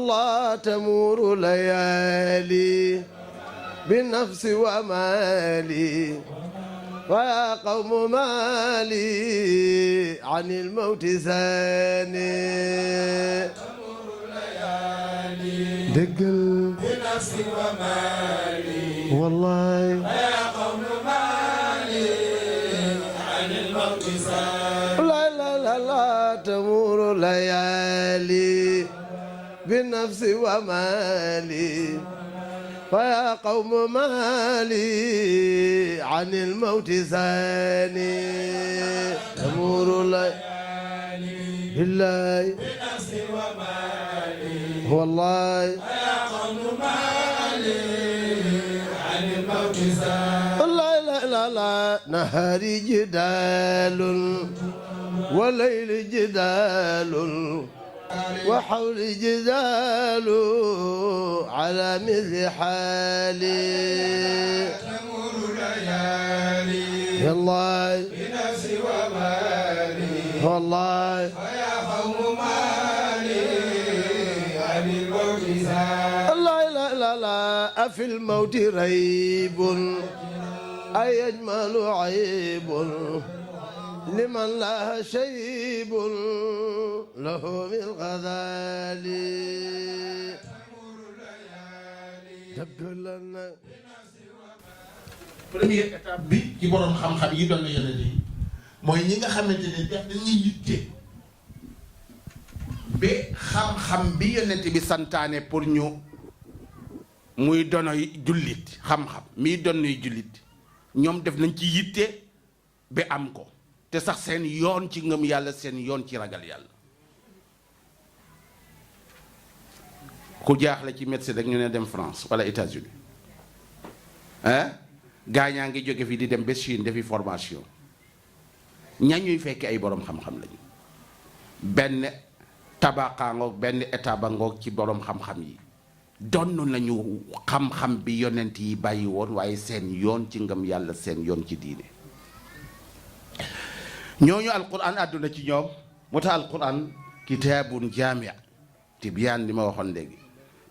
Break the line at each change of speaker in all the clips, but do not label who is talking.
والله تمور ليالي بالنفس ومالي ويا قوم مالي عن الموت زاني تمور ليالي دقل بنفس ومالي والله ويا قوم مالي عن الموت زاني لا لا لا لا تمور ليالي بالنفس ومالي فيا قوم مالي عن الموت زاني تمور ليالي بالله بنفس ومالي والله فيا قوم مالي عن الموت زاني لا لا لا لا نهاري جدال وليل جدال وحول جدال على مثل حالي تمر ليالي والله بنفسي ومالي والله ويا قوم مالي عن الموت زال لا لا لا لا أفي الموت ريب أي يجمل عيب لمن لا شيب له من غزال تبدلنا
première étape bi ci borom xam-xam yi doon na yeneen yi mooy ñi nga xamante ne def dañuy yitte ba xam-xam bi yonent bi santaane pour ñu muy donoy jullit xam-xam miy donoy jullit ñoom def nañ ci yitte ba am ko te sax seen yoon ci ngëm yàlla seen yoon ci ragal yàlla ku jaaxle ci médecine rek ñu ne dem France wala États-Unis ah gaañaa ngi jóge fi di dem ba Chine defi formation ña ñuy fekk ay borom xam-xam lañu benn tabaqaa ngoog benn état ba ngoog ci borom xam-xam yi donn nañu xam-xam bi yonent yi bàyyi woon waaye seen yoon ci ngëm yàlla seen yoon ci diine ñooñu alquran àdduna ci ñoom moo tax alquran kitaabun jaami tibyaan li ma waxoon léegi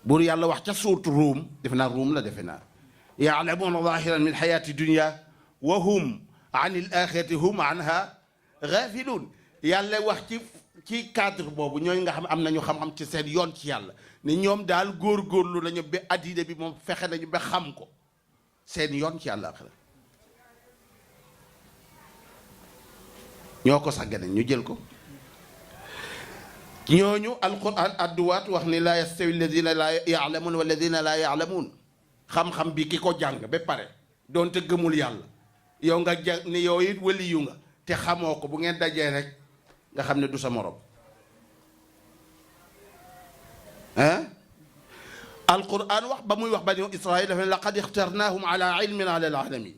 buur yàlla wax ca suurtu ruum defe naa ruum la defe naa yaalamuuna zahiran min xayaati dunia wa hum an il axirati hum anha gaafiluun yàlla wax ci cadre boobu ñooñu nga xam am nañu xam-xam ci seen yoon ci yàlla ne ñoom daal góor-góorlu nañu ba addina bi moom fexe nañu ba xam ko seen yoon ci yàlla axira ñoo ko sàggane ñu jël ko ñooñu alquran adduwaat wax ni laa yastawi alladina laa yaalamuun walladina laa yaalamuun xam-xam bi ki ko jàng ba pare doonte gëmul yàlla yow nga jàng ni yow it waliyu nga te xamoo ko bu ngeen dajee rek nga xam ne du sa morom ah alquran wax ba muy wax bani israil dafa ne laqad ixtarnaahum ala ilmin ala alalamin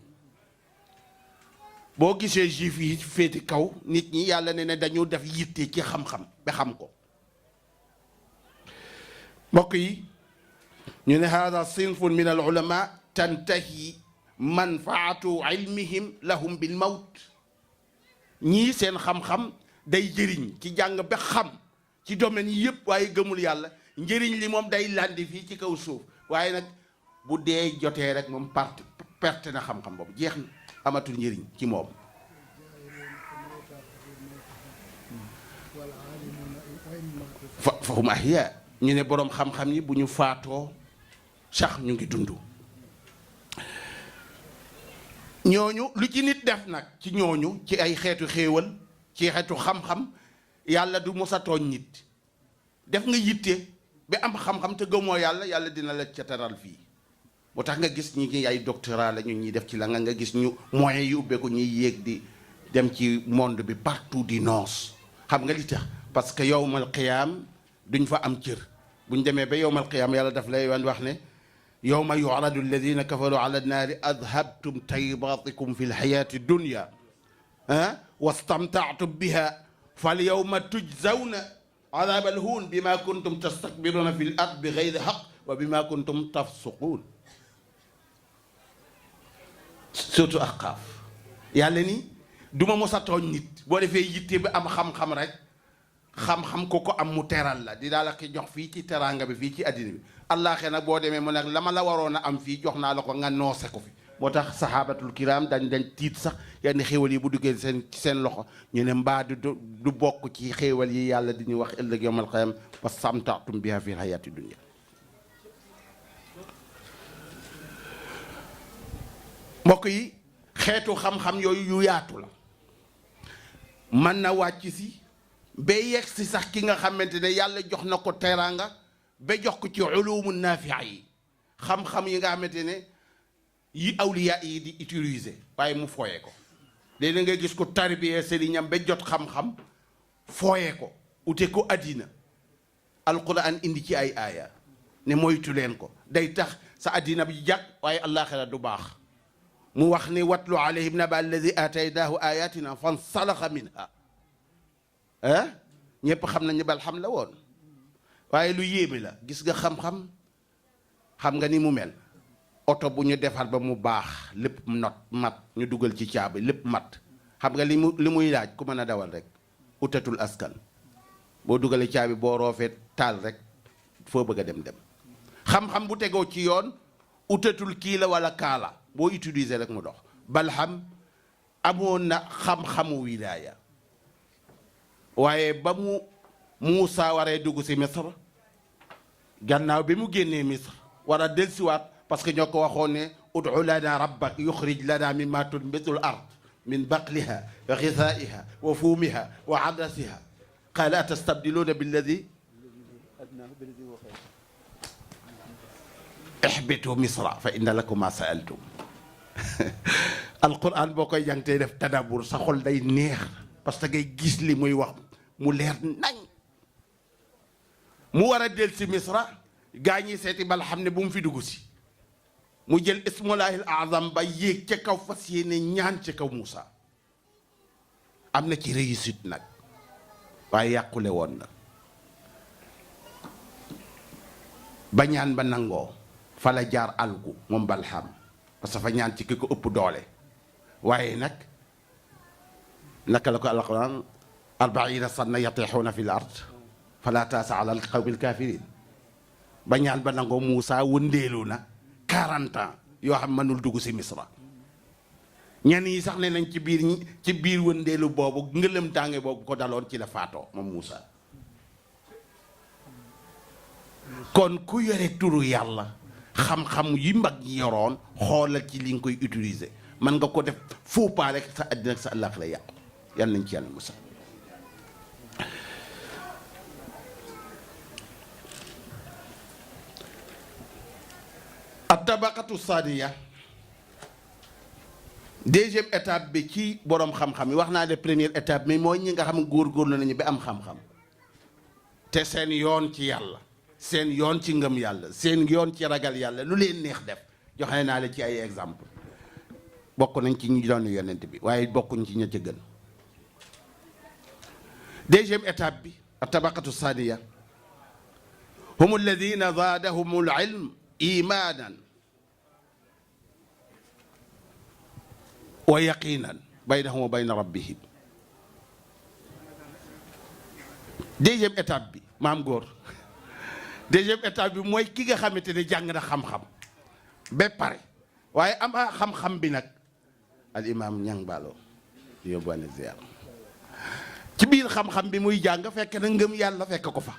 boo gisee juif yi féeti kaw nit ñi yàlla ne dañu def yitte ci xam-xam ba xam ko mbokk yi ñu ne hada sinfun min al ulama tantahi manfaatu ilmihim lahum bil mawt ñii seen xam-xam day jëriñ ci jàng ba xam ci domaine yi yëpp waaye gëmul yàlla njëriñ li moom day landi fii ci kaw suuf waaye nag bu dee jotee rek moom perte na xam-xam boobu jeex na amatul njëriñ ci moom fa hum ahya ñu ne boroom xam-xam yi bu ñu faatoo sax ñu ngi dund ñooñu lu ci nit def nag ci ñooñu ci ay xeetu xéewal ci xeetu xam-xam yàlla du mos a tooñ nit def nga yitte ba am xam-xam te gëmoo yàlla yàlla dina la ca teral fii moo tax nga gis ñi ngi ay doctorat la ñu ñuy def ci la nga gis ñu moyens yu ubbeeku ñuy yéeg di dem ci monde bi partout di noos xam nga li tax parce que yowmal qiyaam duñ fa am cër buñ demee ba yowmal qiyaam yàlla daf lay wax ne yowma yuradu alladina kafaru ala nnaari adhabtum taybatikum fi lxayaati dunya wastamtaatum biha fal yowma tujzawna adab alhuun bima kuntum tastakbiruna fi l ard bi gayri xaq wa bima kuntum tafsuquun surtout Ahqaaf yàlla ni duma mos a tooñ nit boo defee yitte bi am xam-xam rek xam-xam ku ko am mu teral la di daal ki jox fii ci teraanga bi fii ci addina bi allaaxe nag boo demee mu nag la ma la waroon a am fii jox naa la ko nga noose ko fi moo tax sahabatul kiram dañ tiit sax yenn xéewal yi bu duggee seen loxo ñu ne mbaa du bokk ci xéewal yi yàlla di ñu wax ëllëg yawmal qiyaama fa samta'tum biha fi hayati dunya mbokk yi xeetu xam-xam yooyu yu yaatu la mën na wàcc si ba yegg si sax ki nga xamante ne yàlla jox na ko teraanga ba jox ko ci ulumu naafi'a yi xam-xam yi nga xamante ne yi awliya yi di utiliser waaye mu fooye ko léegi ngay gis ko tarbiya sëriñam ba jot xam-xam fooye ko ute ko addina alquran indi ci ay aaya ne moytu leen ko day tax sa addina bi jàkk waaye àllaaxira du baax mu wax ni watlu alayhim naba alladi ataynaahu ayatina fansalaxa minha ñëpp xam nañu bal xam la woon waaye lu yéeme la gis nga xam-xam xam nga ni mu mel oto bu ñu defar ba mu baax lépp mat ñu dugal ci caabi lépp mat xam nga li muy laaj ku mën a dawal rek utatul askan boo dugalee caabi boo roofee taal rek foo bëgg a dem xam-xam bu tegoo ci yoon utatul kii la wala kaala boo utiliser rek mu dox balham amoon na xam-xamu wilaaya waaye ba mu Muusa waree dugg si Misr gannaaw bi mu génnee Misr war a dellusiwaat parce que ñoo ko waxoon ne ud'u lana rabbak yuxrij lana mimma tunbitul ard min baqliha wa ghithaiha wa fuumiha wa adasiha qaala atastabdiluuna billadi ihbitu misra fa inna lakum ma sa'altum alquran boo koy jàng tey def tadabbur sa xol day neex parce que ngay gis li muy wax mu leer nañ mu war a del si misra gaa ñi seeti bal xam ne bu mu fi dugg si mu jël ismullahil azam ba yéeg ca kaw fas yéene ñaan ca kaw Moussa am na ci réussite nag waaye yàqule woon na ba ñaan ba nangoo fa la jaar algu moom balham parce que fa ñaan ci ki ko ëpp doole waaye nag naka la ko alquran 40 sanna yatixuuna fi l ard fala taasa ala alqawmi alkafirin ba ñaan ba nangoo Moussa wëndeelu na 40 ans yoo xam mënul dugg si Misra ñenn yi sax ne nañ ci biir wëndeelu boobu ngëlëm tànge boobu ko daloon ci la faatoo moom Moussa kon ku yore turu yàlla xam-xam yi mag ñi yoroon xoolal ci li nga koy utiliser man nga ko def faux pas rek sa àddina ak sa àllaax la yàqu yal nañ ci yàlla Moussa at-tabaqatu saaniya deuxième étape bi ci borom xam-xam yi wax naa ne première étape mi mooy ñi nga xam góorgóorlu nañu ba am xam-xam te seen yoon ci yàlla seen yoon ci ngëm yàlla seen yoon ci ragal yàlla lu leen neex def joxe naa la ci ay exemple bokk nañ ci ñu doon yonent bi waaye bokkuñ ci ña ca gën deuxième étape bi at-tabaqatu saaniya hum alladina zaadahum al-ilm imaanan wa yaqinan baynahum wa bayna rabbihim deuxième étape bi maam góor deuxième étape bi mooy ki nga xamante ne jàng na xam-xam ba pare waaye am xam-xam bi nag al imam ñang baalo yóbbuwaane ziar ci biir xam-xam bi muy jàng fekk na ngëm yàlla fekk ko fa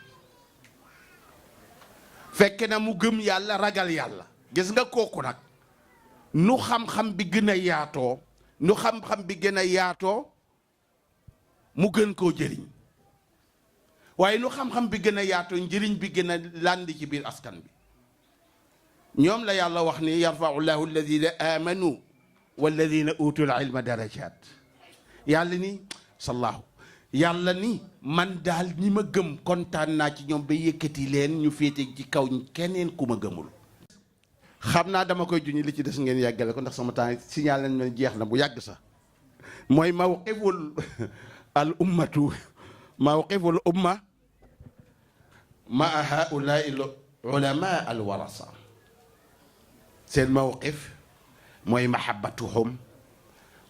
fekk na mu gëm yàlla ragal yàlla gis nga kooku nag nu xam-xam bi gën a yaatoo nu xam-xam bi gën a yaatoo mu gën koo jëriñ waaye nu xam-xam bi gën a yaatoo njëriñ bi gën a landi ci biir askan bi ñoom la yàlla wax ni yarfau llahu alladina amanu walladina utul ilma darajat yàlla ni sallahu yàlla ni man daal ñi ma gëm kontaan naa ci ñoom ba yëkkati leen ñu féete ci kaw keneen ku ma gëmul xam naa dama koy juñi li ci des ngeen yàggale ko ndax sama temps signal lañ leen jeex na bu yàgg sax mooy mawqiful al ummatu mawqiful umma maa haulaai al ulama al warasa seen mawqif mooy mahabbatuhum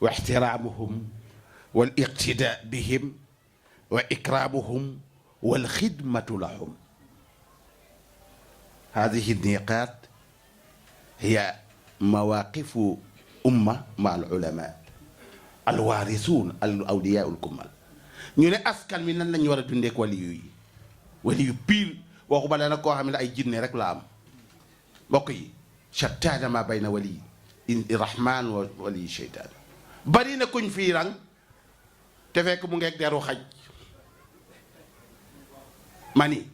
wa ixtiraamuhum wal iqtidaa bihim wa ikraamuhum والخدمة لهم. هذه النقاط هي مواقف أمة مع العلماء الوارثون الأولياء الكمال. ñu ne askan mi nan lañu war a dundee ak waliyu yi waliyu pire waxuma la nag koo xam ne ay jinne rek la am mbokk yi shattaana ma bayna wali rahman wa wali sheytaan bari na kuñ fii rang te fekk mu ngeeg deru xaj mani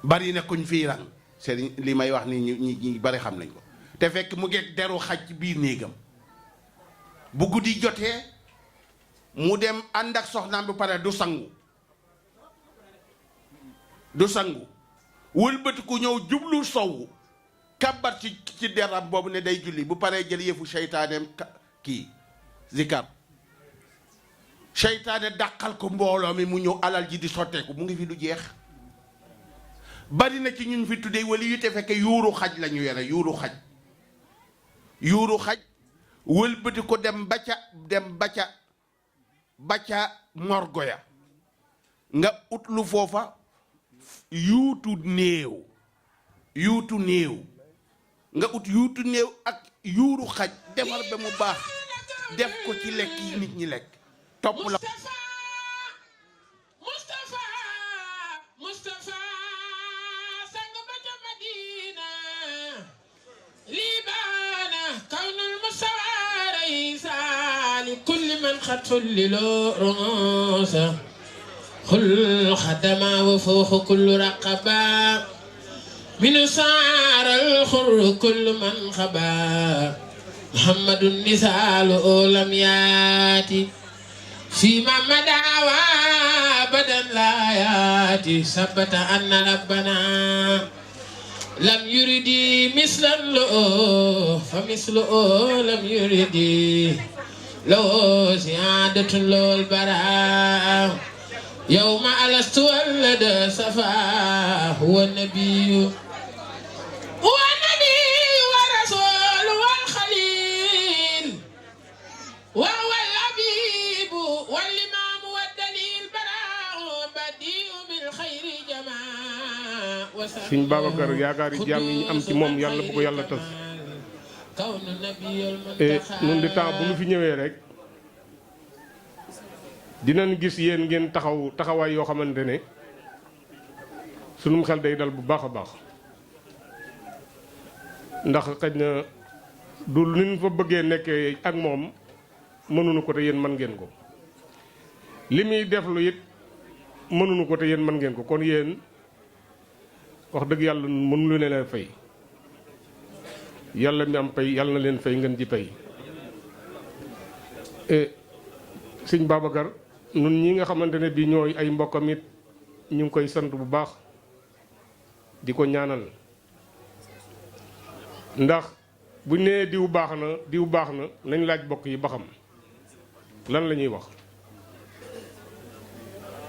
bari na kuñ fii rang c'est li may wax ni ñi bari xam nañ ko te fekk mu ngeeg deru xaj ci biir néegam bu guddi jotee mu dem ànd ak soxnaam bu pare du sangu wëlbati ku ñëw jublu sowu kàbbat ci deram boobu ne day julli bu paree jël yëfu seytaaneem kii zikar seytaane dàqal ko mbooloo mi mu ñëw alal ji di sotteeku mu ngi fi du jeex. bari na ci ñun fi tuddee wali yu te fekke yuuru xaj la ñu yore yuuru xaj wëlbati ko dem ba ca morgo ya nga ut lu foofa yuutu néew nga ut yuutu néew ak yuuru xaj defar ba mu baax def ko ci lekk yi nit ñi lekk topp la Mustafa sang ba ca Madina libana kawnul musawara isa li kulli man xat fullilu rusa xul xadama wa fooxu kullu raqaba min saar alxur kullu man xaba muhammadun nisaalu lam yaati fi ma madawa badan la yaati sabata anna rabbana lam yuridi mislan lo fa mislu lam yuridi lo siadatun lol bara يوم ألست ولد صفا هو النبي والرسول والخليل وهو الحبيب والإمام والدليل براء بديع بالخير جماع
Sëñ Babacar yaakaari jaam yi ñu am ci moom yàlla bu ko yàlla tas nun di temps bu nu fi ñëwee rek dinañ gis yéen ngeen taxawaay yoo xamante ne sunum xel day dal bu baax a baax ndax xëj na du niñ fa bëggee nekkee ak moom mënuñu ko te yéen mën ngeen ko li muy def lu it mënuñu ko te yéen mën ngeen ko kon yéen wax dëgg yàlla mënu lu ne leen fay yàlla mi am pay yàlla na leen fay ngeen ji pay sëñ Babacar nun ñi nga xamante ne bii ñooy ay mbokkam it ñu ngi koy sant bu baax di ko ñaanal ndax bu nee diw baax na nañ laaj bokk yi ba xam lan la ñuy wax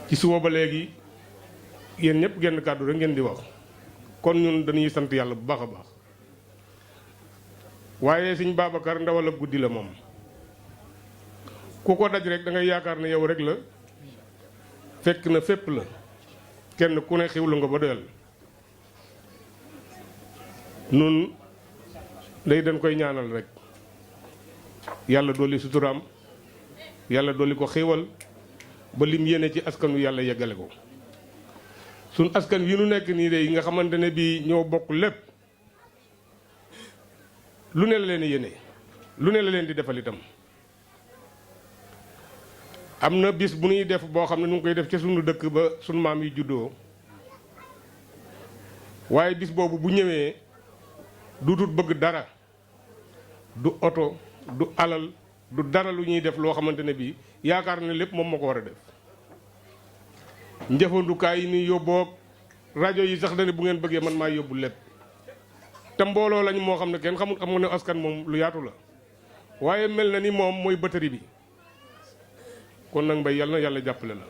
ci suba ba léegi yéen ñëpp genn kàddu rek ngeen di wax kon ñun dañuy sant yàlla bu baax a baax waaye sëñ Babacar ndawal ab guddi la moom ku ko daj rek da ngay yaakaar ne yow rek la fekk na fépp la kenn ku ne xiwlu nga ba doyal nun day dañ koy ñaanal rek yàlla dolli suturaam yàlla dolli ko xéewal ba lim yéene ci askan wi yàlla yeggale ko suñ askan wi nu nekk nii de nga xamante ne bii ñoo bokk lépp lu ne la leen yéene lu ne la leen di defal itam am na bis bu ñuy def boo xam ne nu ngi koy def ca sunu dëkk ba sunu maam yi juddoo waaye bis boobu bu ñëwee du tut bëgg dara du oto du alal du dara lu ñuy def loo xamante ne bii yaakaar na lépp moom moo ko war a def njëfandukaay yi ni yóbboog rajo yi sax dane bu ngeen bëggee man maa yóbbu lépp te mbooloo lañ moo xam ne kenn xamul xam nga ne askan moom lu yaatu la waaye mel na ni moom mooy batari bi kon nag mbay yal na yàlla jàppale la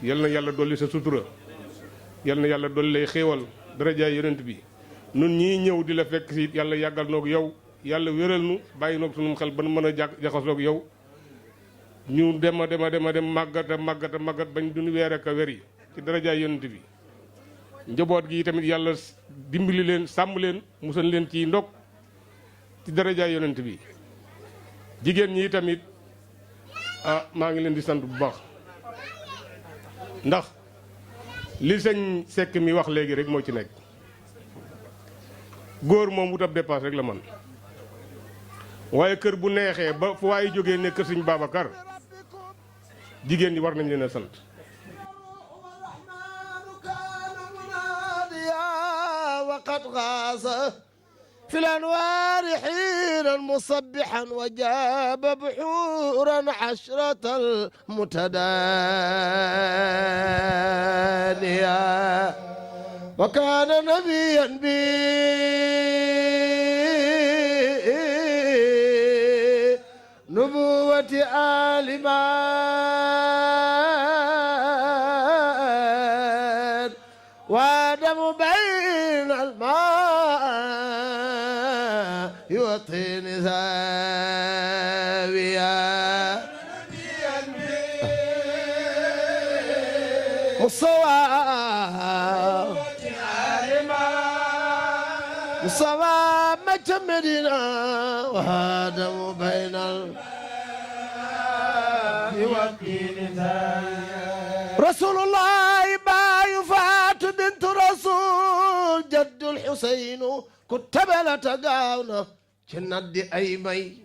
yal na yàlla dolli sa sutura yal na yàlla dolli lay xéewal darajaay yonent bi nun ñii ñëw di la fekk si yàlla yàggal noog yow yàlla wéral nu bàyyi noog sunum xel ba nu mën a jaxasoog yow ñu dem màggat bañ duñu weer ak a wer yi ci darajaay yonent bi njaboot gi tamit yàlla dimbali leen sàmm leen musal leen ci ndog ci darajaay yonent bi jigéen ñi tamit maa ngi leen di sant bu baax ndax li sëñ Seck mi wax léegi rek moo ci nekk góor moom wut ab dépasse rek la man waaye kër bu neexee ba fu waaye jógee ne kër sëñ Babacar jigéen ñi war nañ leen a sant
وقد غاص في الأنوار حينا مصبحا وجاب بحورا عشرة المتدانية وكان نبيا بي نبوة آل مان وادم بين الماء يطين زاوية مصوى مصوى مجمدنا وادم بين الماء يطين زاوية رسول الله يفات بنت رسول جد الحسين كتب لا تقاونا جند أي مي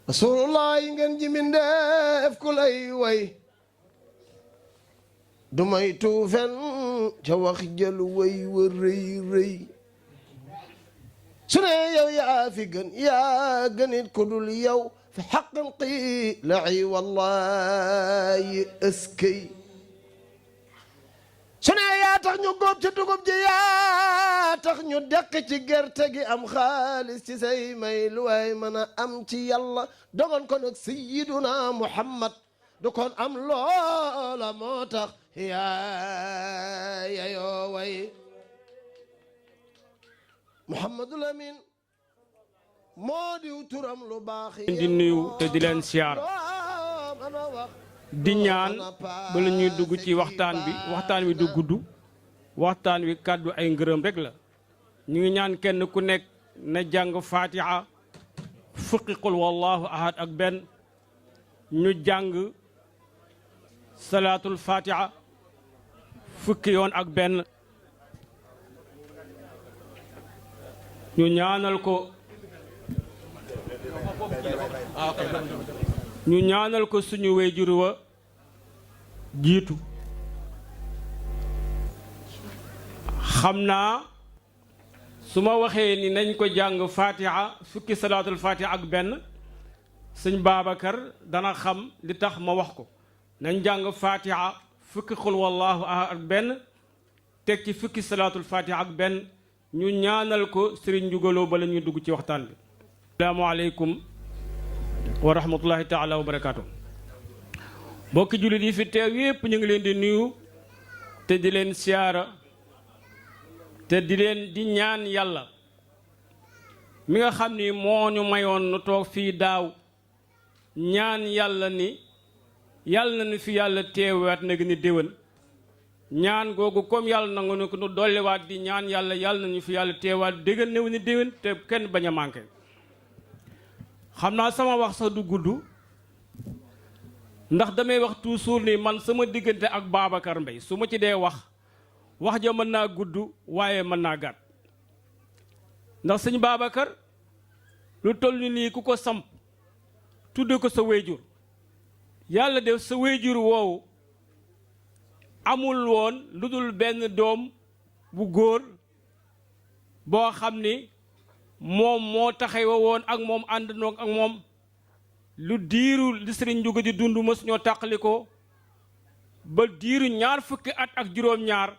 رسول الله ينجي من دف كل أي وي دمي توفن جوخ جل وي وري ري سنة يا فيقن يا قنيت كل اليوم في حق قيلعي والله اسكي سنة يا تخنو قوب تدقب جيا تخنو دق تجرتقي أم خالص تسي ميل ويمنا أمتي يلا دقن كنك سيدنا محمد دقن أم لولا موتخ يا يوي محمد الأمين
di nuyu te di leen siyaar di ñaan bala ñuy dugg ci waxtaan wi du gudd waxtaan wi kàddu ay ngërëm rek la ñu ngi ñaan kenn ku nekk na jàng fatiha fukki qul wallahu ahad ak benn ñu jàng salaatul fatiha fukki yoon ak benn ñu ñaanal ko suñu wéyjur wa jiitu xam naa su ma waxee ni nañ ko jàng fatiha fukki salaatul fatiha ak benn sëñ Babacar dana xam li tax ma wax ko nañ jàng fatiha fukki xul wallahu ahad ak benn teg ci fukki salaatul fatiha ak benn ñu ñaanal ko Serigne Ndiougaloo bala ñuy dugg ci waxtaan bi asalaamaaleykum wa rahmatullahi taala wa barakaatu mbokki jullit yi fi teew yépp ñu ngi leen di nuyu te di leen siyaara te di leen di ñaan yàlla mi nga xam ni moo ñu mayoon nu toog fii daaw ñaan yàlla ni yàlla na nu fi yàlla teewaat nag ni déwén ñaan googu comme yàlla nangu ne ko nu dolliwaat di ñaan yàlla yàlla na ñu fi yàlla teewaat déggan néew ni déwén te kenn bañ a manqué xam naa sama wax sax du gudd ndax damay wax toujours ni man sama diggante ak Babacar Mbaye su ma ci dee wax ja mën naa gudd waaye mën naa gàtt ndax sëñ Babacar lu toll ni nii ku ko samp tudde ko sa wéyjur yàlla def sa wéyjur woowu amul woon lu dul benn doom bu góor boo xam ni moom moo taxawa woon ak moom àndandoo ak moom lu diiru li Sëriñ Ndiouga di dund mës ñoo tàqali ko ba diiru ñaar fukki at ak juróom-ñaar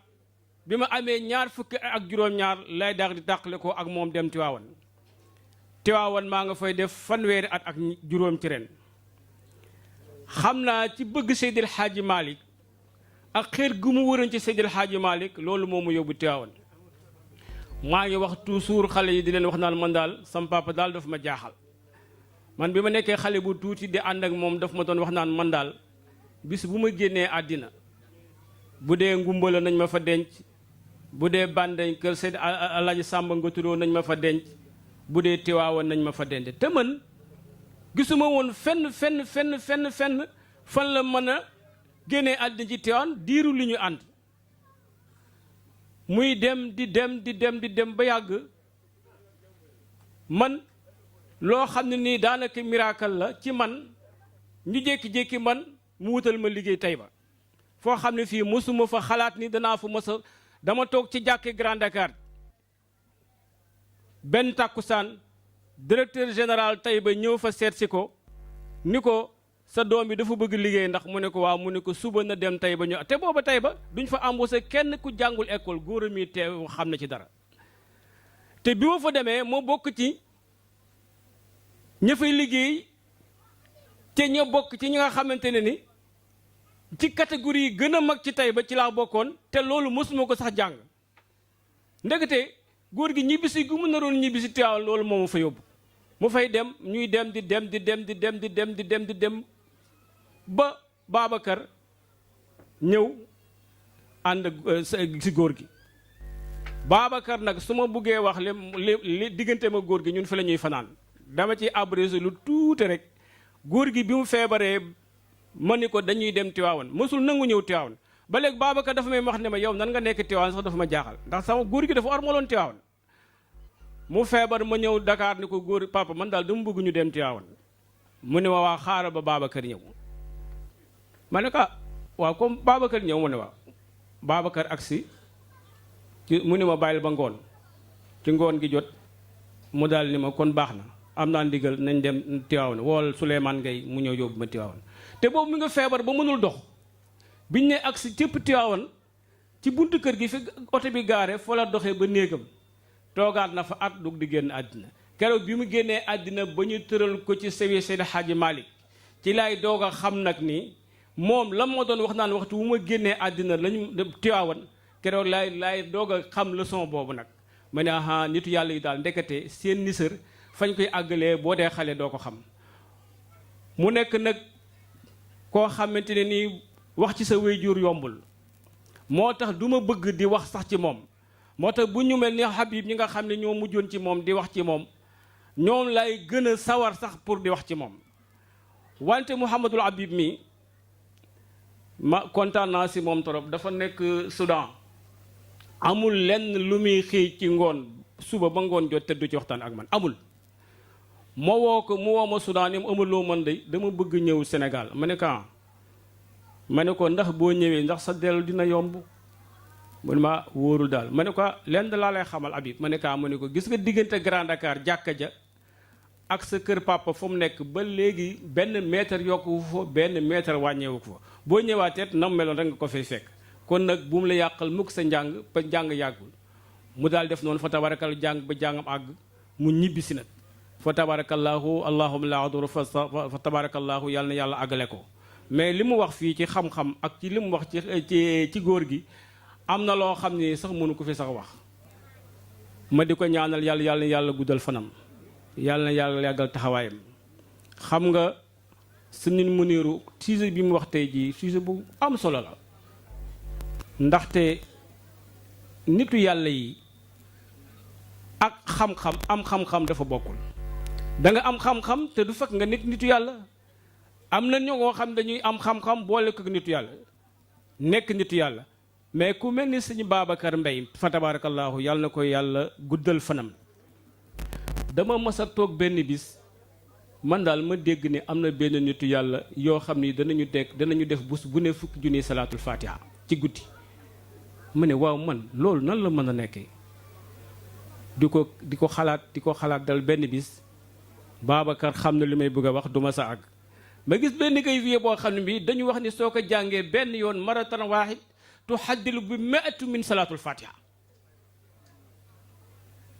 bi ma amee ñaar fukki at ak juróom-ñaar lay daal di tàqali ko ak moom dem Tiwaawan maa nga fay def fanweeri at ak juróom ci ren xam naa ci bëgg Seydil Hadji Malick ak xeer gu mu wëran ci Seydil Hadji Malick loolu moo mu yóbbu Tiwaawan maa ngi wax toujours xale yi di leen wax naan man daal sam papa daal daf ma jaaxal man bi ma nekkee xale bu tuuti di ànd ak moom daf ma doon wax naan man daal bis bu ma génnee àddina bu dee ngumbala nañ ma fa denc bu dee bandañ kër Seydi Alaaji Sàmba Ngaturoo nañ ma fa denc bu dee Tiwaawan nañ ma fa denc te man gisuma woon fenn fan la mën a génnee àddina ci Tiwaawan diiru li ñu ànd muy dem di dem ba yàgg man loo xam ne nii daanaka miracle la ci man ñu jékki-jékki man mu wutal ma liggéey Taïba foo xam ne fii mosuma fa xalaat ni danaa fa mos a dama toog ci jàkki Grand Dakar benn tàkkusaan directeur général Taïba ñëw fa seet si ko ni ko sa doom bi dafa bëgg liggéey ndax mu ne ko waaw mu ne ko suba na dem Taïba ñu te booba Taïba duñ fa embauché kenn ku jàngul école góor a mi teew xam na ci dara te bi ma fa demee moo bokk ci ña fay liggéey te ña bokk ci ñi nga xamante ne ni ci catégorie yi gën a mag ci Taïba ci laa bokkoon te loolu mosuma ko sax jàng ndekete góor gi ñibbisi gu mu naroon ñibbisi Tiwaawan loolu moo ma fa yóbbu mu fay dem ñuy dem di dem ba Babacar ñëw ànd si góor gi Babacar nag su ma buggee wax li diggante ma góor gi ñun fi la ñuy fanaan dama ci abrégé lu tuuti rek góor gi bi mu feebaree ma ni ko dañuy dem Tiwaawan mësul nangu ñëw Tiwaawan ba léegi Babacar dafa may wax ne ma yow nan nga nekk Tiwaawan sax dafa ma jaaxal ndax sama góor gi dafa ormaloon Tiwaawan mu feebar ma ñëw Dakar ni ko góor papa man daal dama bëgg ñu dem Tiwaawan mu ne ma waa xaaral ba Babacar ñëw ma ne ko waaw comme Babacar ñëw mu ne waaw Babacar agsi mu ne ma bàyyil ba ngoon ci ngoon gi jot mu daal ni ma kon baax na am naa ndigal nañ dem Tiwaawan wool Souleymane Gueye mu ñëw yóbbu ma Tiwaawan te boobu mi nga feebar ba mënul dox biñ ne agsi cëpp Tiwaawan ci buntu kër gi fi oto bi gaare fa la doxee ba néegam toogaat na fa at dug di génn àddina keroog bi mu génnee àddina ba ñu tëral ko ci sewi Seydi Hadji Malick ci laay doog a xam nag ni moom la moo doon wax naan waxtu wu ma génnee àddina lañu Tiwaawan keroog laay doog a xam leçon boobu nag ma ne aha nitu yàlla yi daal ndekete seen nisër fañ koy àggalee boo dee xale doo ko xam mu nekk nag koo xamante ne nii wax ci sa waajur yombul moo tax du ma bëgg di wax sax ci moom moo tax bu ñu mel ni Habib ñi nga xam ne ñoo mujjoon ci moom di wax ci moom ñoom lay gën a sawar sax pour di wax ci moom wante Mouhamadul Habib mi ma kontaan naa si moom torop dafa nekk Soudan amul lenn lu muy xëy ci ngoon suba ba ngoon jot tëddu ci waxtaan ak man amul ma woo ko mu woo ma Soudan ni mu amuloo man de dama bëgg ñëw Sénégal ma ne ko ndax boo ñëwee ndax sa dellu dina yomb mu ne ma wóorul daal ma ne ko lenn laa lay xamal Habib ma ne ko gis nga diggante Grand Dakar jàkka ja ak sa kër papa fu mu nekk ba léegi benn mètre yokku fa benn mètre wàññeewu ko fa boo ñëwaateet nam meloon rek nga ko fay fekk kon nag bu mu la yàqal mukk sa njàng ba njàng yàggul mu daal def noonu fa tabarakal jàng ba jàngam àgg mu ñibbi si nag fa tabarakallahu allahumma la adur fa tabarakallahu yàlla na yàlla àggale ko mais li mu wax fii ci xam-xam ak ci li mu wax ci góor gi am na loo xam ni sax mënu ko fi sax wax ma di ko ñaanal yàlla guddal fanam yàlla na yàlla yàggal taxawaayam xam nga Sëriñ Muniru sujet bi mu wax tey jii sujet bu am solo la ndaxte nitu yàlla yi ak xam-xam am xam-xam dafa bokkul da nga am xam-xam te du fekk nga nitu yàlla am na ñoo xam dañuy am xam-xam boole ko nitu yàlla nekk nitu yàlla mais ku mel ni Sëriñ Babacar Mbaye fa tabarakallahu yàlla na ko yàlla guddal fanam dama mës a toog benn bis man daal ma dégg ne am na benn nitu yàlla yoo xam ni danañu def bés bu ne fukki junni salaatul fatiha ci guddi ma ne waaw man loolu nan la mën a nekkee di ko xalaat dal benn bis Babacar xam na li may bëgg a wax du ma sa àgg ma gis benn kay vie boo xam ne bi dañu wax ni soo ko jàngee benn yoon maratan waahid tuhaddilu bi mi'atu min salaatul fatiha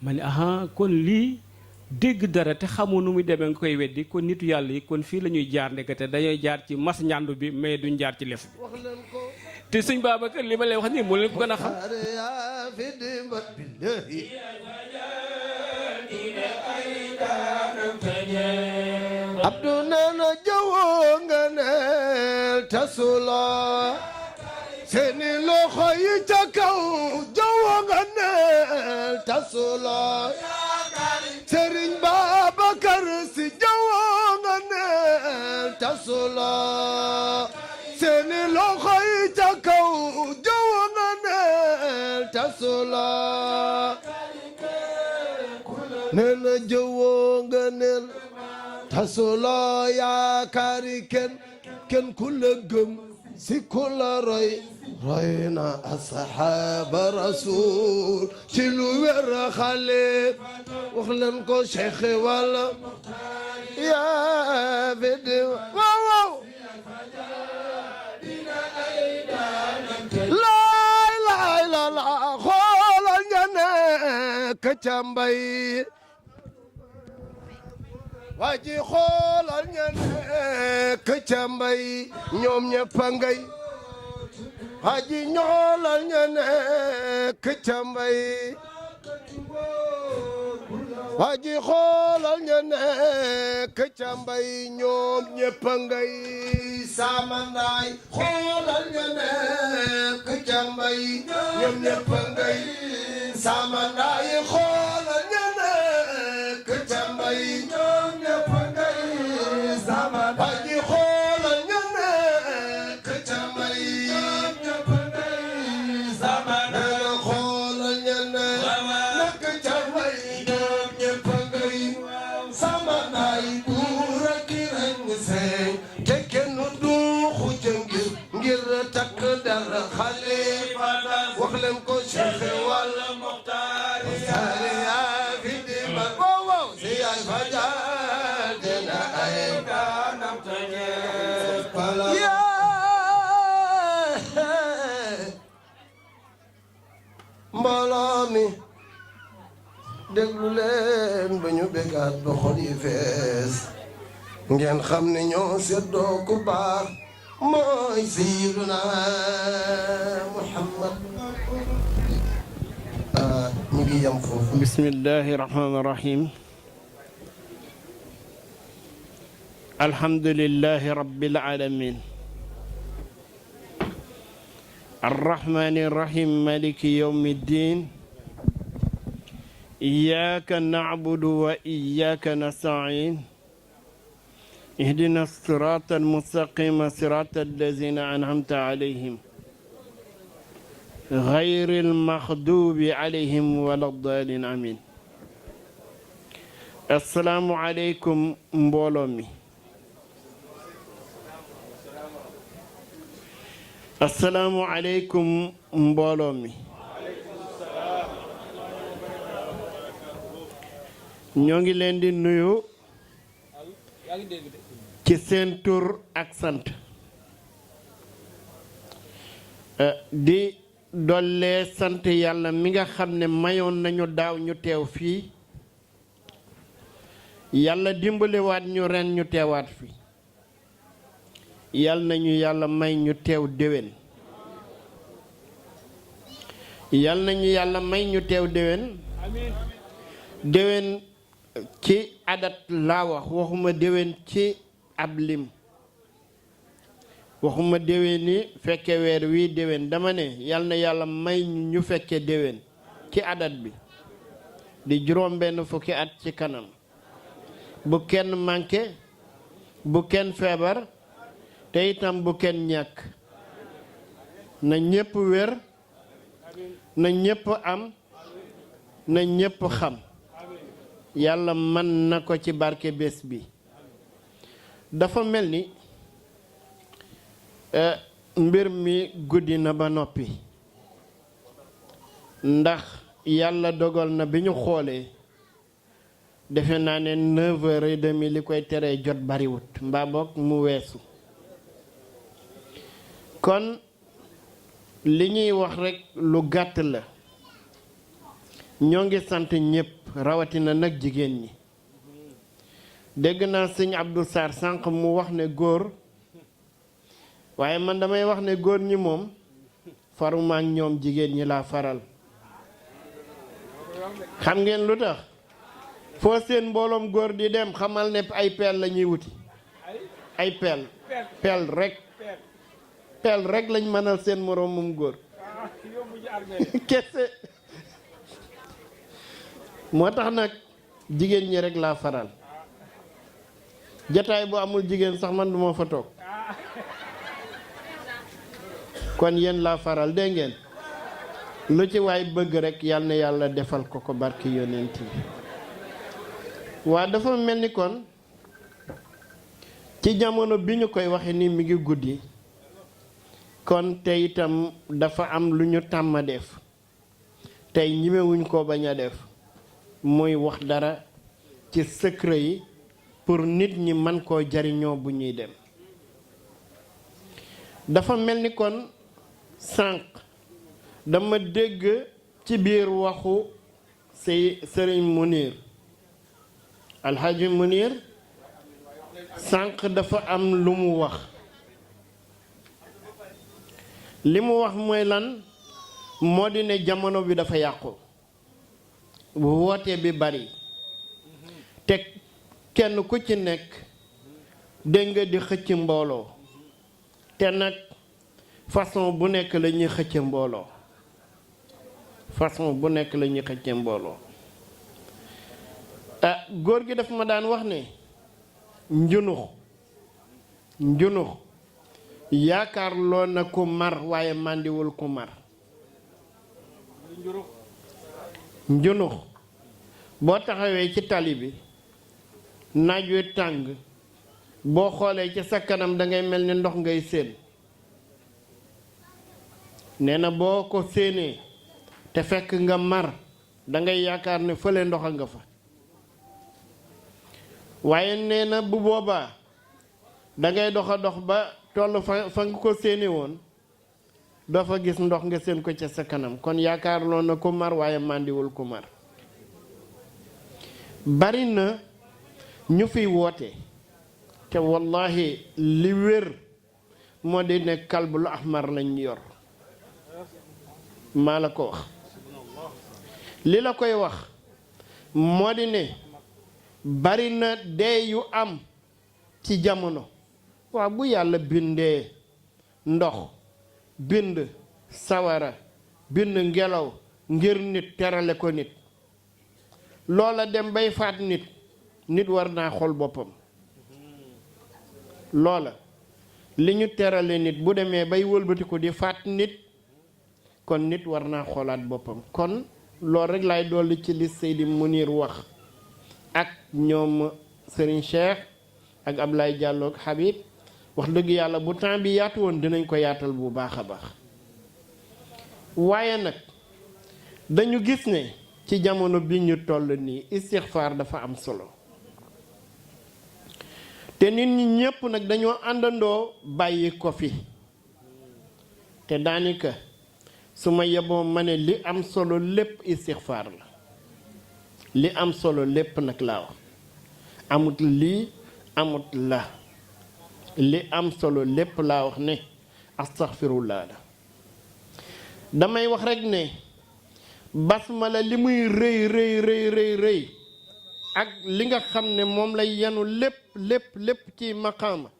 ma ne aha kon lii dégg dara te xamoo nu muy demee nga koy weddi kon nitu yàlla yi kon fii la ñuy jaar ndekete dañuy jaar ci mas ñàndu bi mais duñ jaar ci lef bi te sëñ Babacar li ma lay wax nii moo leen ko gën a xam
abdu nana jawoo nga neel tasuloo seeni loxo yi ca kaw jaww nga neel tasuloo Sëriñ Babacar Si jaww nga neel tasuloo seeni loxo yi ca kaw jaww nga neel tasuloo nee na jaww nga neel tasuloo yaakaari kenn ku la gëm si ku la roy na asxaaba rasul ci lu wér xale wax leen ko cheikh wala yaa fi di waaw laay la xoolal ña nekk ca mbay waa ji xoolal ña nekk ca mbay ñoom ñëpp a ngay waa ji ñoolal ña nekk ca mbay waa ji xoolal ña nekk ca mbay ñoom ñëpp a ngay samandaay xoolal ña nekk ca mbay ñoom ñëpp a ngay samandaay xoolal ña nekk ca mbay ñoom ñëpp a ngay samandaay waa ji xoolal ña nekk ca mbay ñoom ñëpp a ngay samandaay xoolal ña nekk ca mbay ñoom ñëpp a ngay samandaay buur ak reñ seen te kenn du xuj ngir takk dara xale wax leen ko Cheikh wala Muxtaar yaa fi di ma waaw si yaay fa jaar dina ay kanam te ñepp la mbooloo mi déglu leen ba ñu bégaat ba xol yi fees ngeen xam ne ñoo seddoo ku baax mooy Sayyiduna Muhammad ñu ngi yam foofu
bismillahi rahmaani rahim alhamdulillahi rabbil alamin arrahmani rahim maliki yawmi ddin iyyaka na'budu wa iyyaka nasta'in اهدنا الصراط المستقيم صراط الذين أنعمت عليهم غير المغضوب عليهم ولا الضالين آمين السلام عليكم mbooloo mi السلام عليكم mbooloo mi ñoo ngi leen di nuyu ci seen tur ak sant di dollee sant yàlla mi nga xam ne mayoon nañu daaw ñu teew fii yàlla dimbaliwaat ñu ren ñu teewaat fi yàlla nañu yàlla may ñu teew déwén yàlla nañu yàlla may ñu teew déwén déwén ci adat laa wax waxuma déwén ci ab lim waxuma déwén ni fekke weer wii déwén dama ne yal na yàlla may ñu fekke déwén ci adat bi di juróom benn fukki at ci kanam bu kenn manqué bu kenn feebar te itam bu kenn ñàkk na ñépp wér na ñépp am na ñépp xam yàlla mën na ko ci barke bés bi dafa mel ni mbir mi guddi na ba noppi ndax yàlla dogal na bi ñu xoolee defe naa ne 9h30 li koy teree jot bariwut mbaa boog mu weesu kon li ñuy wax rekk lu gàtt la ñoo ngi sant ñépp rawatina nag jigéen ñi dégg naa sëñ Abdou Sarr sànq mu wax ne góor waaye man damay wax ne góor ñi moom faruma ak ñoom jigéen ñi laa faral xam ngeen lu tax foo seen mbooloom góor di dem xamal ne ay peel la ñuy wuti ay peel rekk peel rek lañ mënal seen moroomum góor kese moo tax nag jigéen ñi rek laa faral jataay bu amul jigéen sax man du ma fa toog kon yéen laa faral dégg ngeen lu ci waay bëgg rek yal na yàlla defal ko ko barki yonent bi waa dafa mel ni kon ci jamono bi ñu koy waxe ni mi ngi guddi kon te itam dafa am lu ñu tàmm def tey ñimewuñ ko bañ a def muy wax dara ci secret yi pour nit ñi man koo jariñoo bu ñuy dem dafa mel ni kon sànq dama dégg ci biir waxu sëriñ Munir alxaaji Munir sànq dafa am lu mu wax li mu wax mooy lan moo di ne jamono bi dafa yàqu woote bi bari te kenn ku ci nekk dégg nga di xëcc mbooloo te nag façon bu nekk la ñuy xëcc mbooloo façon bu nekk la ñuy xëcc mbooloo góor gi daf ma daan wax ne njunux yaakaar loo na ku mar waaye màndiwul ku mar njunux boo taxawee ci tali bi naaj wi tàng boo xoolee ci sa kanam dangay mel ni ndox ngay séen nee na boo ko séenee te fekk nga mar dangay yaakaar ne fële ndox a nga fa waaye nee na bu boobaa dangay dox a dox ba toll fa nga ko séeni woon doo fa gis ndox nga séen ko ca sa kanam kon yaakaar loo na ku mar waaye màndiwul ku mar bari na ñu fiy woote te wallahi li wér moo di ne kalbul ahmar lañ yor maa la ko wax li la koy wax moo di ne bari na dee yu am ci jamono waaw bu yàlla bindee ndox bind sawara bind ngelaw ngir nit terale ko nit loola dem bay faat nit war naa xool boppam loola li ñu terale nit bu demee bay wëlbatiku di faat nit kon nit war naa xoolaat boppam kon loolu rek laay dolli ci li Seydi Munir wax ak ñoom Serigne Cheikh ak Ablaye Diallo ak Habib wax dëgg yàlla bu temps bi yaatu woon dinañ ko yaatal bu baax a baax waaye nag dañu gis ne ci jamono bi ñu toll nii istixfaar dafa am solo te nit ñi ñépp nag dañoo àndandoo bàyyi ko fi te daanaka su ma yeboo ma ne li am solo lépp istixfaar la li am solo lépp nag laa wax amut lii amut la li am solo lépp laa wax ne astaxfirullah la damay wax rekk ne basmala li muy rëy ak li nga xam ne moom lay yenu lépp ci maqaama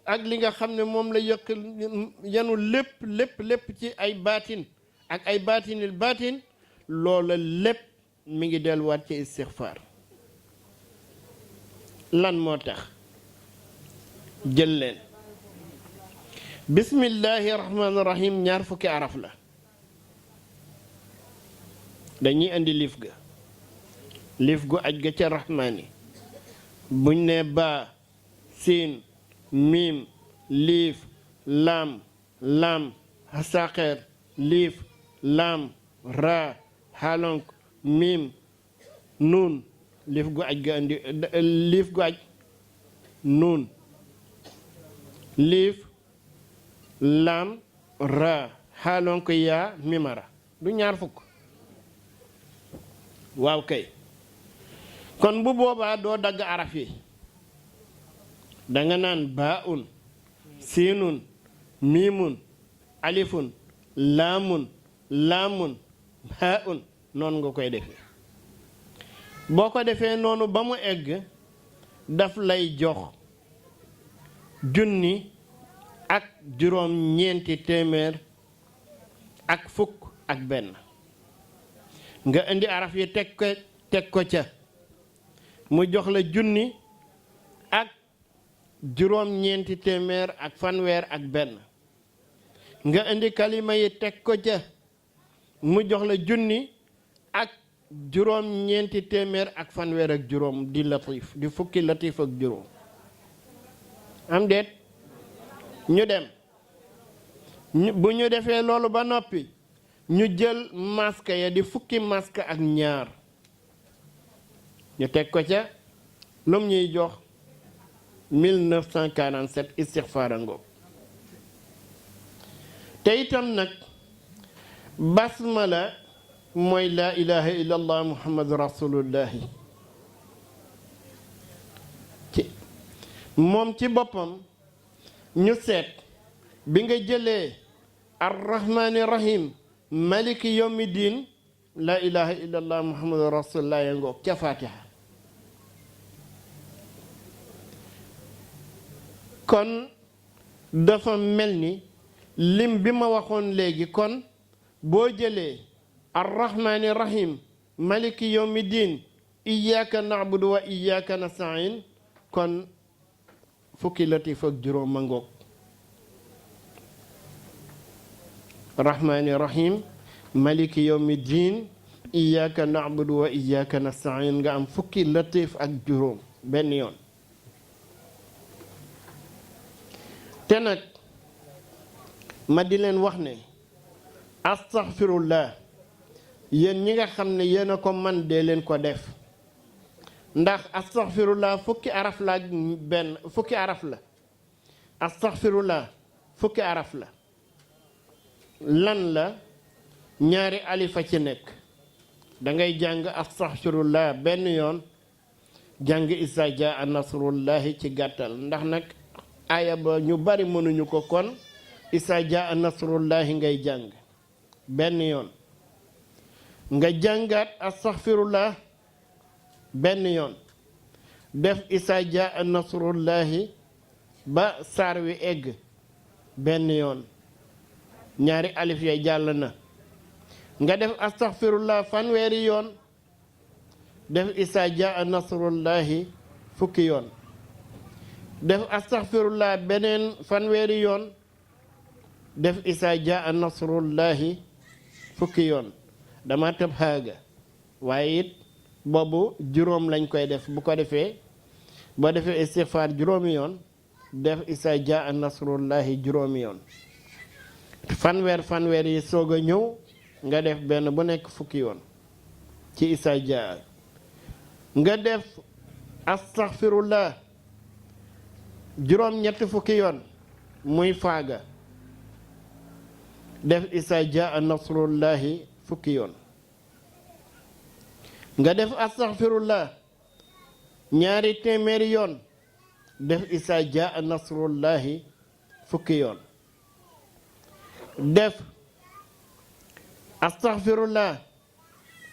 ak li nga xam ne moom la yenu lépp ci ay baatin ak ay baatinil baatin loola lépp mi ngi delluwaat ci istixfaar lan moo tax jël leen bismillahi rahmaani rahim ñaar fukki araf la dañuy indi liif gu aj ga ca rahmaani buñ ne baa siin miim liif laam hasaqeer liif laam raa xaalonk miim nuun liif gu aj ga indi liif gu aj nuun liif laam raa xaalonk yaa mimara du ñaar fukk waaw kay kon bu boobaa doo dagg araf yi danga naan baa un siinun miimun alifun laamun haa un noonu nga koy defee boo ko defee noonu ba mu egg daf lay jox junni ak juróom ñeenti téeméer ak fukk ak benn nga indi araf yi teg ko ca mu jox la junni ak juróom ñeenti téeméer ak fanweer ak benn nga indi kalima yi teg ko ca mu jox la junni ak juróom ñeenti téeméer ak fanweer ak juróom di latif di fukki latif ak juróom am déet ñu dem bu ñu defee loolu ba noppi ñu jël masque ya di fukki masque ak ñaar ñu teg ko ca lum ñuy jox 1947 istixfaara ngoog te itam nag basmala mooy laa ilaha illallah muhammadu rasulullahi moom ci boppam ñu seet bi nga jëlee arrahmani rahim maliki yawmi diin laa ilaha illallah muhammadu rasulullah ya ngoog ca fatiha kon dafa mel ni lim bi ma waxoon léegi kon boo jëlee arrahmani rahim maliki yawmi diin iyyaka na'budu wa iyyaka nasta'in kon fukki latif ak juróom ma ngoog rahmani rahim maliki yawmi diin iyyaka na'budu wa iyyaka nasta'in nga am fukki latif ak juróom benn yoon te nag ma di leen wax ne astaghfirullah yéen ñi nga xam ne yéen a ko man dee leen ko def ndax astaghfirullah fukki araf la ak benn fukki araf la astaghfirullah fukki araf la lan la ñaari alifa ci nekk da ngay jàng astaghfirullah benn yoon jàng isa jaa nasrullahi ci gàttal ndax nag aaya ba ñu bari mënuñu ko kon isa jaa nasrullahi ngay jàng benn yoon nga jàngaat astaghfirullah benn yoon def isa jaa nasrullahi ba saar wi egg benn yoon ñaari alif ya jàll na nga def astaghfirullah fanweeri yoon def isa jaa nasrullahi fukki yoon def astaghfirullah beneen fanweeri yoon def isa jaa nasrullahi fukki yoon dama tëb xaaga waaye it boobu juróom lañ koy def bu ko defee boo defee istighfar juróomi yoon def isa jaa nasrullahi juróomi yoon fanweer yi soog a ñëw nga def benn bu nekk fukki yoon ci isa jaa nga def astaghfirullah juróom ñetti fukki yoon muy faaga def isa jaa nasrullahi fukki yoon nga def astaghfirullah ñaari téeméeri yoon def isa jaa nasrullahi fukki yoon def astaghfirullah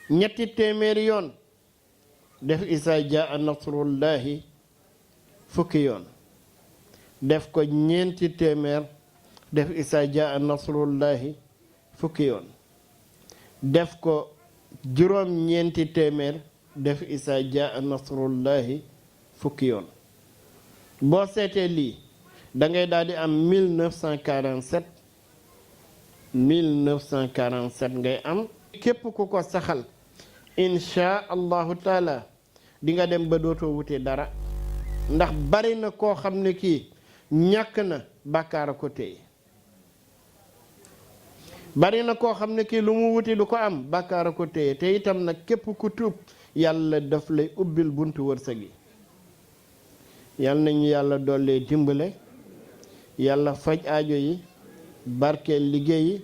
ñetti téeméeri yoon def isa jaa nasrullahi fukki yoon def ko ñeenti téeméer def isa jaa nasrullahi fukki yoon def ko juróom ñeenti téeméer def isa jaa nasrullahi fukki yoon boo seetee lii da ngay daal di am 1947 ngay am képp ku ko saxal insha allahu taala di nga dem ba dootoo wute dara ndax bari na koo xam ne kii ñàkk na bàkkaar a ko téye bari na koo xam ne kii lu mu wuti du ko am bàkkaar a ko téye te itam nag képp ku tuub yàlla daf lay ubbil buntu wërsëg yi yàlla nañu yàlla dollee dimbale yàlla faj aajo yi barkeel liggéey yi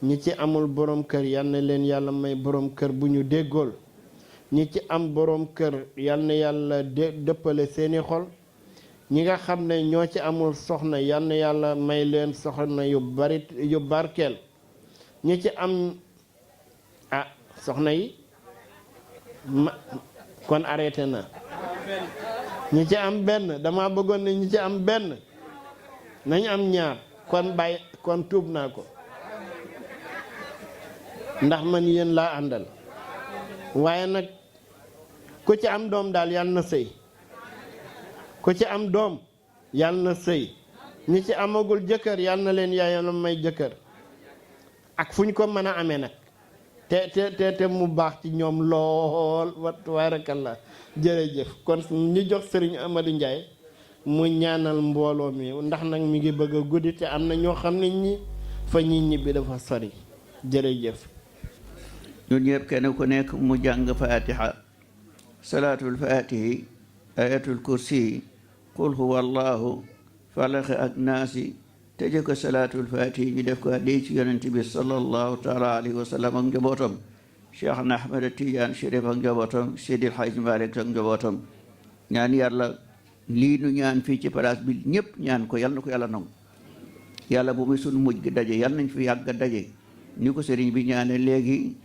ñi ci amul borom kër yal na leen yàlla may borom kër bu ñu déggool ñi ci am borom kër yal na yàlla dëppale seeni xol ñi nga xam ne ñoo ci amul soxna yal na yàlla may leen soxna yu bari yu barkeel ñi ci am soxna yi kon arrêté na ñi ci am benn dama bëggoon ne ñi ci am benn nañ am ñaar kon tuub naa ko ndax man yéen laa àndal waaye nag ku ci am doom daal yàlla na sëy ku ci am doom yàlla na sëy ñi ci amagul jëkkër yàlla na leen yàlla may jëkkër ak fu ñu ko mën a amee nag te mu baax ci ñoom lool wa tabarakallah jërëjëf kon ñu jox sëriñ Amadou Ndiaye mu ñaanal mbooloo mi ndax nag mi ngi bëgg a guddi te am na ñoo xam ne ñi fa ñi ñibbi dafa sori jërëjëf
ñun ñëpp kenn ku nekk mu jàng fatiha salaatul fatihi ayatul kursi qul huwa allahu falaxi ak naasi tëje ko salaatul fatihi ñu def ko addi ci yonent bi sallallahu taala alayhi wa sallam ak njabootam Cheikh na Ahmed Tidiane Chérif ak njabootam Seydil Hadj Malick ak njabootam ñaan yàlla lii nu ñaan fii ci place bi ñëpp ñaan ko yàlla na ko yàlla nangu yàlla bu muy sunu mujj gi daje yàlla nañ fi yàgg daje ni ko sëriñ bi ñaane léegi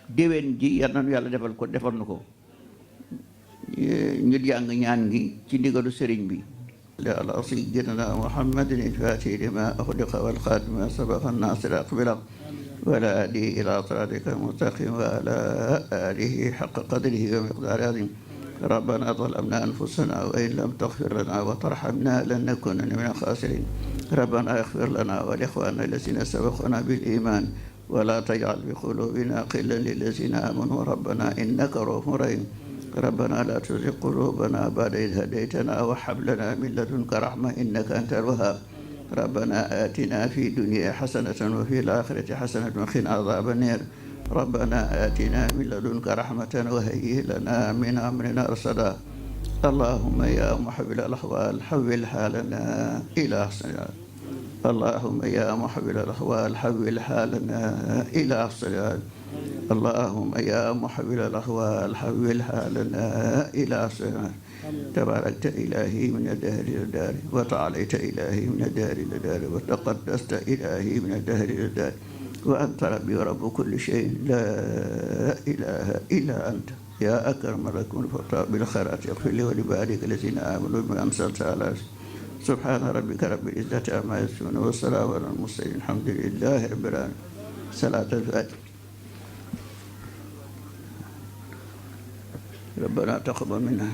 déwén ji yàlla nañu yàlla defal nu ko ñu jàng ñaan gi ci ndigalu sëriñ bi ala sayyidina muhammadin al-fatihi lima ughliqa wal khatimi lima sabaqa an-nasir aqbala wala hadi ila siratika al-mustaqim wa ala alihi haqqa qadrihi wa miqdarihi azim ربنا ظلمنا أنفسنا وإن لم تغفر لنا وترحمنا لنكونن من الخاسرين ربنا اغفر لنا ولإخواننا الذين سبقونا بالإيمان ولا تجعل في قلوبنا غلا للذين آمنوا ربنا إنك رؤوف رحيم ربنا لا تزغ قلوبنا بعد إذ هديتنا وهب لنا من لدنك رحمة إنك أنت الوهاب ربنا آتنا في الدنيا حسنة وفي الآخرة حسنة وقنا عذاب النار ربنا آتنا من لدنك رحمة وهيئ لنا من أمرنا رشدا اللهم يا محول الأحوال حول حالنا إلى أحسن اللهم يا محول الأحوال حول حالنا إلى أحسن اللهم يا محول الأحوال حول حالنا إلى أحسن تباركت إلهي من الدهر إلى الدار وتعاليت إلهي من الدهر إلى الدار وتقدست إلهي من الدهر إلى الدار وأنت ربي ورب كل شيء لا إله إلا أنت يا أكرم الأكرمين فاطر بالخيرات اغفر لي ولبارك الذين آمنوا بما أنزلت على سبحان ربك رب العزة عما يصفون والسلام على المرسلين الحمد لله رب العالمين صلاة الفاتحة ربنا تقبل منا